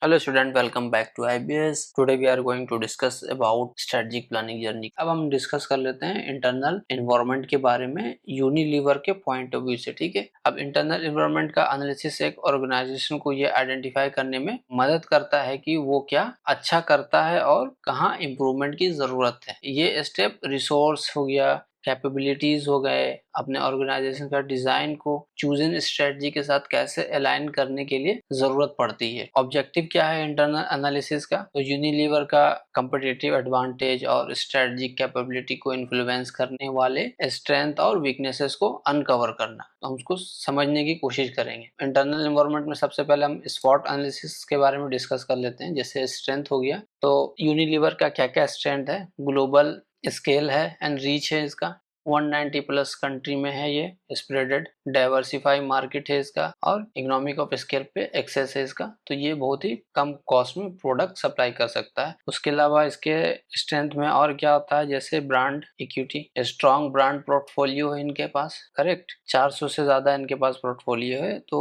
Hello student, welcome back to IBS. Today we are going to discuss about strategic planning journey. अब हम discuss कर लेते हैं internal environment के बारे में यूनिलीवर के पॉइंट ऑफ व्यू से। ठीक है, अब इंटरनल एनवायरनमेंट का एनालिसिस एक ऑर्गेनाइजेशन को ये आइडेंटिफाई करने में मदद करता है कि वो क्या अच्छा करता है और कहाँ इम्प्रूवमेंट की जरूरत है। ये स्टेप रिसोर्स हो गया, कैपेबिलिटीज हो गए, अपने ऑर्गेनाइजेशन का डिजाइन को चूजन स्ट्रेटजी के साथ कैसे अलाइन करने के लिए जरूरत पड़ती है। ऑब्जेक्टिव क्या है इंटरनल एनालिसिस का? तो यूनिलीवर का कंपटीटिव एडवांटेज और स्ट्रेटजिक कैपेबिलिटी को इन्फ्लुएंस करने वाले स्ट्रेंथ और वीकनेसेस को अनकवर करना। तो हम उसको समझने की कोशिश करेंगे। इंटरनल एनवायरनमेंट में सबसे पहले हम SWOT एनालिसिस के बारे में डिस्कस कर लेते हैं। जैसे स्ट्रेंथ हो गया, तो यूनिलीवर का क्या क्या स्ट्रेंथ है? ग्लोबल स्केल है एंड रीच है इसका, 190 प्लस कंट्री में है ये स्प्रेडेड, डाइवर्सिफाई मार्केट है इसका, और इकोनॉमिक ऑफ स्केल पे एक्सेस है इसका। तो ये बहुत ही कम कॉस्ट में प्रोडक्ट सप्लाई कर सकता है। उसके अलावा इसके स्ट्रेंथ में और क्या होता है? जैसे brand equity, strong brand portfolio है इनके पास, करेक्ट, 400 से ज्यादा इनके पास पोर्टफोलियो है। तो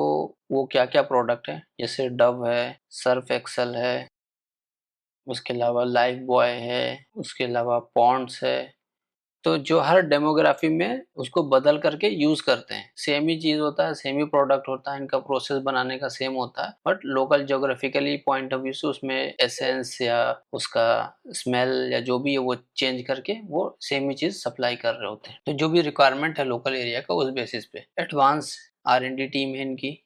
वो क्या क्या प्रोडक्ट है? जैसे डव है, सर्फ एक्सल है, उसके अलावा लाइफ बॉय है, उसके अलावा पॉन्ड्स है। तो जो हर डेमोग्राफी में उसको बदल करके यूज करते हैं। सेम ही चीज होता है, सेम ही प्रोडक्ट होता है, इनका प्रोसेस बनाने का सेम होता है, but local geographically point of view से उसमें एसेंस या उसका स्मेल या जो भी है वो चेंज करके वो सेम ही चीज सप्लाई कर रहे होते हैं। तो जो भी रिक्वायरमेंट है लोकल एरिया का, उस बेसिस पे एडवांस R&D टीम है इनकी,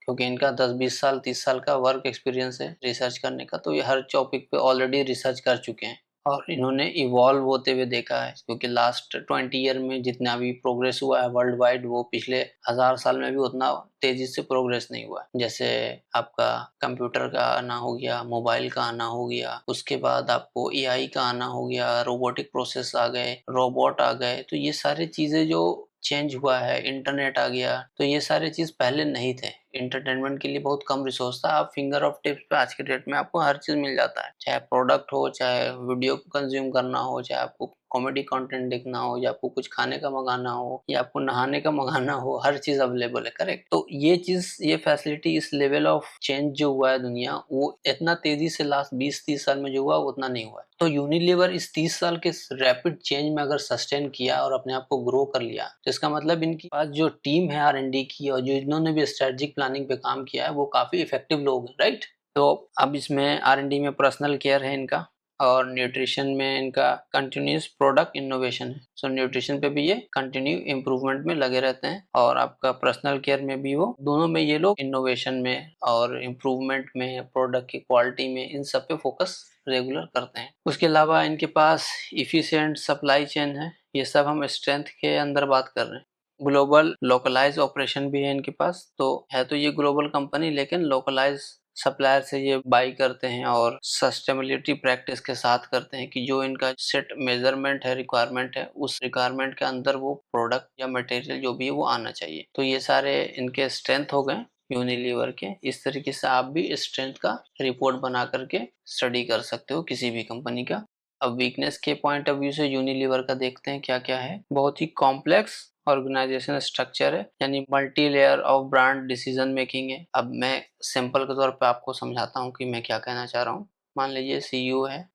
क्योंकि इनका 10-20 साल 30 साल का वर्क एक्सपीरियंस है रिसर्च करने का। तो ये हर टॉपिक पे ऑलरेडी रिसर्च कर चुके हैं और इन्होंने इवॉल्व होते हुए देखा है, क्योंकि लास्ट 20 ईयर में जितना भी प्रोग्रेस हुआ है वर्ल्ड वाइड, वो पिछले 1000 साल में भी उतना तेजी से प्रोग्रेस नहीं हुआ। जैसे आपका कंप्यूटर का आना हो गया, मोबाइल का आना हो गया, उसके बाद आपको AI का आना हो गया, रोबोटिक प्रोसेस आ गए, रोबोट आ गए। तो ये सारी चीजें जो चेंज हुआ है, इंटरनेट आ गया, तो ये सारी चीज पहले नहीं थे। एंटरटेनमेंट के लिए बहुत कम रिसोर्स था। आप फिंगर ऑफ टिप्स पे आज के डेट में आपको हर चीज मिल जाता है, चाहे प्रोडक्ट हो, चाहे वीडियो को कंज्यूम करना हो, चाहे आपको कॉमेडी कंटेंट देखना हो, या आपको कुछ खाने का मंगाना हो, या आपको नहाने का मंगाना हो, हर चीज अवेलेबल है, करेक्ट। तो ये चीज, ये फैसिलिटी, इस लेवल ऑफ चेंज जो हुआ है दुनिया, वो इतना तेजी से लास्ट 20-30 साल में जो हुआ उतना नहीं हुआ है। तो यूनिलीवर इस 30 साल के रैपिड चेंज में अगर सस्टेन किया और अपने आप को ग्रो कर लिया, तो इसका मतलब इनके पास जो टीम है R&D की, और जो इन्होंने भी स्ट्रेटेजिक प्लानिंग पे काम किया है, वो काफी इफेक्टिव लोग हैं, राइट। तो अब इसमें R&D में पर्सनल केयर है इनका, और न्यूट्रिशन में इनका कंटिन्यूस प्रोडक्ट इनोवेशन है। सो न्यूट्रिशन पे भी ये कंटिन्यू इम्प्रूवमेंट में लगे रहते हैं, और आपका पर्सनल केयर में भी वो दोनों में ये लोग इनोवेशन में और इम्प्रूवमेंट में, प्रोडक्ट की क्वालिटी में, इन सब पे फोकस रेगुलर करते हैं। उसके अलावा इनके पास इफिशिएंट सप्लाई चेन है। ये सब हम स्ट्रेंथ के अंदर बात कर रहे हैं। ग्लोबल लोकलाइज ऑपरेशन भी है इनके पास। तो है तो ये ग्लोबल कंपनी, लेकिन लोकलाइज सप्लायर से ये बाई करते हैं और सस्टेनेबिलिटी प्रैक्टिस के साथ करते हैं कि जो इनका सेट मेजरमेंट है, रिक्वायरमेंट है, उस रिक्वायरमेंट के अंदर वो प्रोडक्ट या मटेरियल जो भी है वो आना चाहिए। तो ये सारे इनके स्ट्रेंथ हो गए यूनिलीवर के। इस तरीके से आप भी स्ट्रेंथ का रिपोर्ट बना करके स्टडी कर सकते हो किसी भी कंपनी का। अब वीकनेस के पॉइंट ऑफ व्यू से यूनिलीवर का देखते हैं क्या क्या है। बहुत ही कॉम्प्लेक्स ऑर्गेनाइजेशन स्ट्रक्चर है, यानी multi layer of brand decision making है। अब मैं सिंपल के तौर पे आपको समझाता हूँ कि मैं क्या कहना चाह रहा हूँ। मान लीजिए CEO है,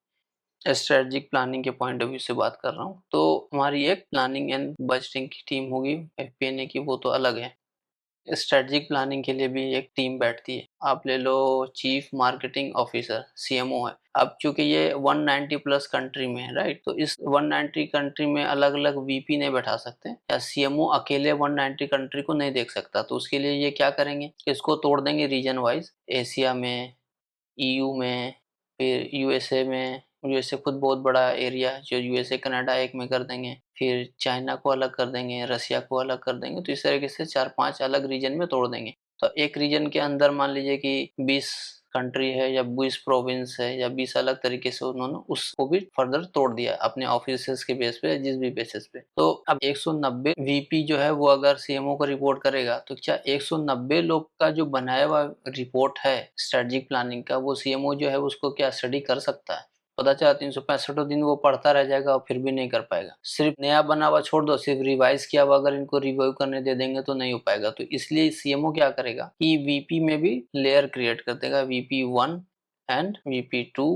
स्ट्रेटेजिक प्लानिंग के पॉइंट ऑफ व्यू से बात कर रहा हूँ, तो हमारी एक प्लानिंग एंड बजटिंग की टीम होगी, FP&A की, वो तो अलग है। स्ट्रेटेजिक प्लानिंग के लिए भी एक टीम बैठती है। आप ले लो चीफ मार्केटिंग ऑफिसर, CMO है। अब चूंकि ये 190 प्लस कंट्री में है, राइट, तो इस 190 कंट्री में अलग अलग VP नहीं बैठा सकते, या CMO अकेले 190 कंट्री को नहीं देख सकता। तो उसके लिए ये क्या करेंगे, इसको तोड़ देंगे रीजन वाइज, एशिया में, EU में, फिर USA में। USA खुद बहुत बड़ा एरिया है, जो USA कनाडा एक में कर देंगे, फिर चाइना को अलग कर देंगे, रसिया को अलग कर देंगे। तो इस तरीके से 4-5 अलग रीजन में तोड़ देंगे। तो एक रीजन के अंदर मान लीजिए कि 20 कंट्री है, या 20 प्रोविंस है, या 20 अलग तरीके से उन्होंने उसको भी फर्दर तोड़ दिया अपने ऑफिस के बेस पे, जिस भी बेसिस पे। तो अब 190 VP जो है वो अगर CMO को रिपोर्ट करेगा, तो क्या 190 लोग का जो बनाया हुआ रिपोर्ट है स्ट्रेटेजिक प्लानिंग का, वो CMO जो है उसको क्या स्टडी कर सकता है? पता चला 365 दिन वो पढ़ता रह जाएगा और फिर भी नहीं कर पाएगा। सिर्फ नया बना हुआ छोड़ दो, सिर्फ रिवाइज किया हुआ अगर इनको रिव्यू करने दे देंगे तो नहीं हो पाएगा। तो इसलिए CMO क्या करेगा कि VP में भी लेयर क्रिएट कर देगा, VP1, and VP2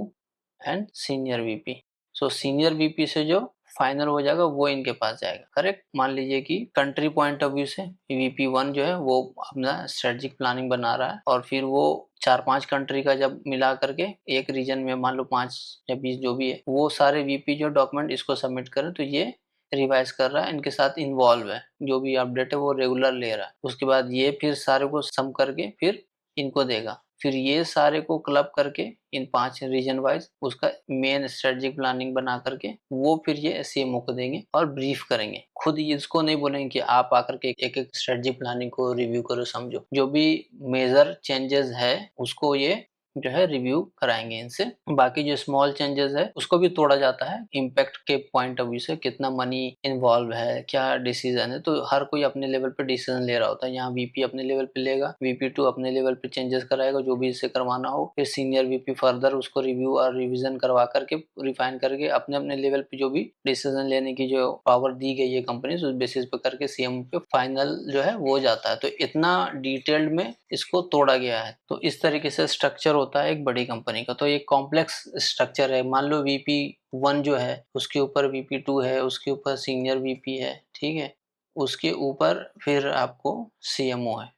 and senior VP। So senior VP से जो फाइनल हो जाएगा वो इनके पास जाएगा, करेक्ट। मान लीजिए कि कंट्री पॉइंट ऑफ व्यू से VP1 जो है वो अपना स्ट्रेटेजिक प्लानिंग बना रहा है, और फिर वो 4-5 कंट्री का जब मिला करके एक रीजन में मान लो 5 या 20 जो भी है, वो सारे VP जो डॉक्यूमेंट इसको सबमिट करें तो ये रिवाइज कर रहा है, इनके साथ इन्वॉल्व है, जो भी अपडेट है वो रेगुलर ले रहा है। उसके बाद ये फिर सारे को सम करके फिर इनको देगा, फिर ये सारे को क्लब करके इन 5 रीजन वाइज उसका मेन स्ट्रेटेजिक प्लानिंग बना करके वो फिर ये CMO को देंगे और ब्रीफ करेंगे। खुद इसको नहीं बोलेंगे कि आप आकर के एक एक स्ट्रेटेजिक प्लानिंग को रिव्यू करो, समझो। जो भी मेजर चेंजेस है उसको ये जो है रिव्यू कराएंगे इनसे। बाकी जो स्मॉल चेंजेस है उसको भी तोड़ा जाता है इम्पैक्ट के पॉइंट ऑफ व्यू से, कितना मनी इन्वॉल्व है, क्या डिसीजन है। तो हर कोई अपने लेवल पे डिसीजन ले रहा होता है। यहाँ VP अपने लेवल पे लेगा, VP2 अपने लेवल पे चेंजेस कराएगा जो भी इससे करवाना हो, फिर सीनियर VP फर्दर उसको रिव्यू और रिविजन करवा करके रिफाइन करके अपने अपने लेवल पे जो भी डिसीजन लेने की जो पावर दी गई है कंपनी उस बेसिस पे करके CM पे फाइनल जो है वो जाता है। तो इतना डिटेल्ड में इसको तोड़ा गया है। तो इस तरीके से स्ट्रक्चर होता है एक बड़ी कंपनी का। तो एक कॉम्प्लेक्स स्ट्रक्चर है। मान लो VP1 जो है उसके ऊपर VP2 है, उसके ऊपर सीनियर VP है, ठीक है, उसके ऊपर फिर आपको CMO है,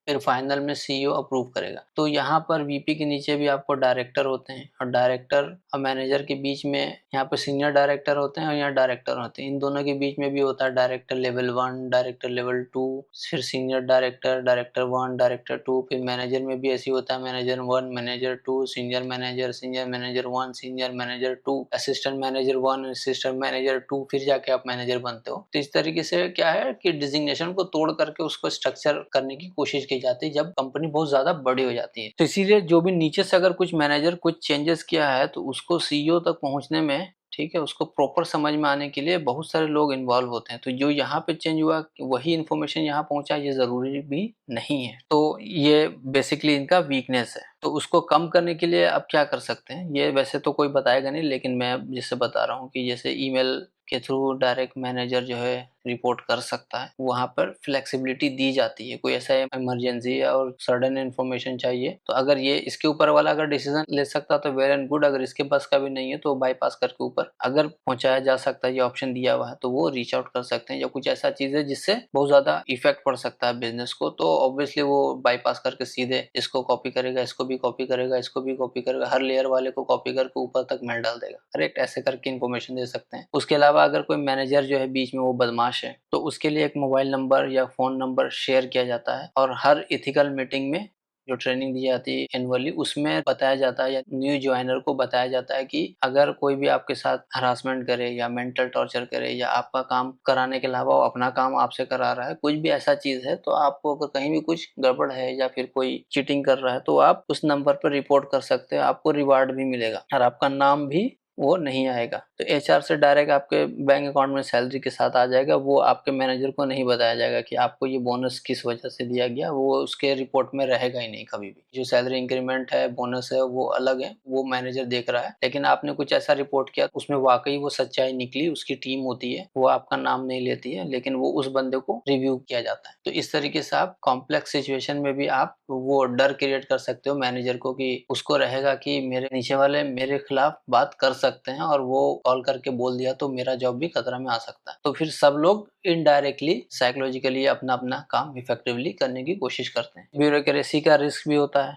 फिर फाइनल में CEO अप्रूव करेगा। तो यहाँ पर VP के नीचे भी आपको डायरेक्टर होते हैं, और डायरेक्टर और मैनेजर के बीच में यहाँ पे सीनियर डायरेक्टर होते हैं और यहाँ डायरेक्टर होते हैं। इन दोनों के बीच में भी होता है डायरेक्टर लेवल 1, डायरेक्टर लेवल 2, फिर सीनियर डायरेक्टर, डायरेक्टर 1, डायरेक्टर 2, फिर मैनेजर में भी ऐसी होता है manager 1, manager 2, senior manager, senior manager 1, senior manager 2, assistant manager 1, assistant manager 2, फिर जाके आप मैनेजर बनते हो। तो इस तरीके से क्या है कि डिजिग्नेशन को तोड़ करके उसको स्ट्रक्चर करने की कोशिश की जाती है जब कंपनी बहुत ज्यादा बड़ी हो जाती है। तो इसीलिए जो भी नीचे से अगर कुछ मैनेजर कुछ चेंजेस किया है तो उसको CEO तक पहुंचने में, ठीक है, उसको प्रॉपर समझ में आने के लिए बहुत सारे लोग इन्वॉल्व होते हैं। तो जो यहाँ पे चेंज हुआ वही इन्फॉर्मेशन यहाँ पहुंचा, ये जरूरी भी नहीं है। तो ये बेसिकली इनका वीकनेस है। तो उसको कम करने के लिए अब क्या कर सकते हैं, ये वैसे तो कोई बताएगा नहीं, लेकिन मैं जिससे बता रहा हूँ कि जैसे ईमेल के थ्रू डायरेक्ट मैनेजर जो है रिपोर्ट कर सकता है, वहां पर फ्लेक्सिबिलिटी दी जाती है। कोई ऐसा इमरजेंसी है और सडन इन्फॉर्मेशन चाहिए तो अगर ये इसके ऊपर वाला अगर डिसीजन ले सकता तो वेल एंड गुड, अगर इसके पास का भी नहीं है तो बाईपास करके ऊपर अगर पहुंचाया जा सकता है, ये ऑप्शन दिया हुआ है, तो वो रीच आउट कर सकते हैं। या कुछ ऐसा चीज है जिससे बहुत ज्यादा इफेक्ट पड़ सकता है बिजनेस को, तो ऑब्वियसली वो बाईपास करके सीधे इसको कॉपी करेगा, इसको भी कॉपी करेगा, इसको भी कॉपी करेगा, हर लेयर वाले को कॉपी करके ऊपर तक मेल डाल देगा। करेक्ट, ऐसे करके इन्फॉर्मेशन दे सकते हैं। उसके अलावा अगर कोई मैनेजर जो है बीच में वो बदमाश है तो उसके लिए एक मोबाइल नंबर या फोन नंबर शेयर किया जाता है, और हर एथिकल मीटिंग में जो ट्रेनिंग दी जाती है एनुअली उसमें बताया जाता है या न्यू ज्वाइनर को बताया जाता है कि अगर कोई भी आपके साथ हरासमेंट करे या मेंटल टॉर्चर करे या आपका काम कराने के अलावा वो अपना काम आपसे करा रहा है, कुछ भी ऐसा चीज है, तो आपको अगर कहीं भी कुछ गड़बड़ है या फिर कोई चीटिंग कर रहा है तो आप उस नंबर पर रिपोर्ट कर सकते हो, आपको रिवार्ड भी मिलेगा और आपका नाम भी वो नहीं आएगा। तो HR से डायरेक्ट आपके बैंक अकाउंट में सैलरी के साथ आ जाएगा। वो आपके मैनेजर को नहीं बताया जाएगा कि आपको ये बोनस किस वजह से दिया गया, वो उसके रिपोर्ट में रहेगा ही नहीं कभी भी। जो सैलरी इंक्रीमेंट है, बोनस है, वो अलग है, वो मैनेजर देख रहा है। लेकिन आपने कुछ ऐसा रिपोर्ट किया उसमें वाकई वो सच्चाई निकली, उसकी टीम होती है, वो आपका नाम नहीं लेती है, लेकिन वो उस बंदे को रिव्यू किया जाता है। तो इस तरीके से आप कॉम्प्लेक्स सिचुएशन में भी आप वो डर क्रिएट कर सकते हो मैनेजर को, कि उसको रहेगा कि मेरे नीचे वाले मेरे खिलाफ बात कर सकते हैं और वो कॉल करके बोल दिया तो मेरा जॉब भी खतरा में आ सकता है। तो फिर सब लोग इनडायरेक्टली साइकोलॉजिकली अपना अपना काम इफेक्टिवली करने की कोशिश करते हैं। ब्यूरोक्रेसी का रिस्क भी होता है।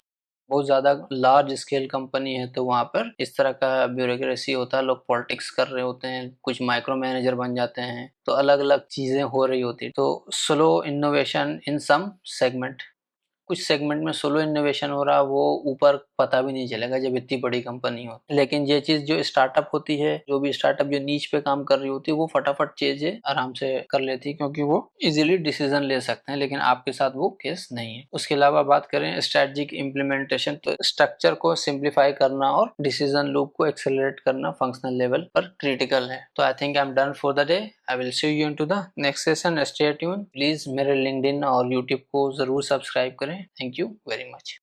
बहुत ज्यादा लार्ज स्केल कंपनी है तो वहां पर इस तरह का ब्यूरोक्रेसी होता है, लोग पॉलिटिक्स कर रहे होते हैं, कुछ माइक्रो मैनेजर बन जाते हैं, तो अलग अलग चीजें हो रही होती है। तो slow innovation in some segment, कुछ सेगमेंट में स्लो इनोवेशन हो रहा, वो ऊपर पता भी नहीं चलेगा जब इतनी बड़ी कंपनी हो। लेकिन ये चीज जो स्टार्टअप होती है, जो भी स्टार्टअप जो नीच पे काम कर रही होती है, वो फटाफट चीजें आराम से कर लेती है क्योंकि वो इजीली डिसीजन ले सकते हैं। लेकिन आपके साथ वो केस नहीं है। उसके अलावा बात करें स्ट्रेटजिक इम्प्लीमेंटेशन, तो स्ट्रक्चर को सिंप्लीफाई करना और डिसीजन लूप को एक्सेलरेट करना फंक्शनल लेवल पर क्रिटिकल है। तो I think I am done for the day. I will see you into the next session. Stay tune. Please मेरे लिंक्डइन और यूट्यूब को जरूर सब्सक्राइब करें। Thank you very much.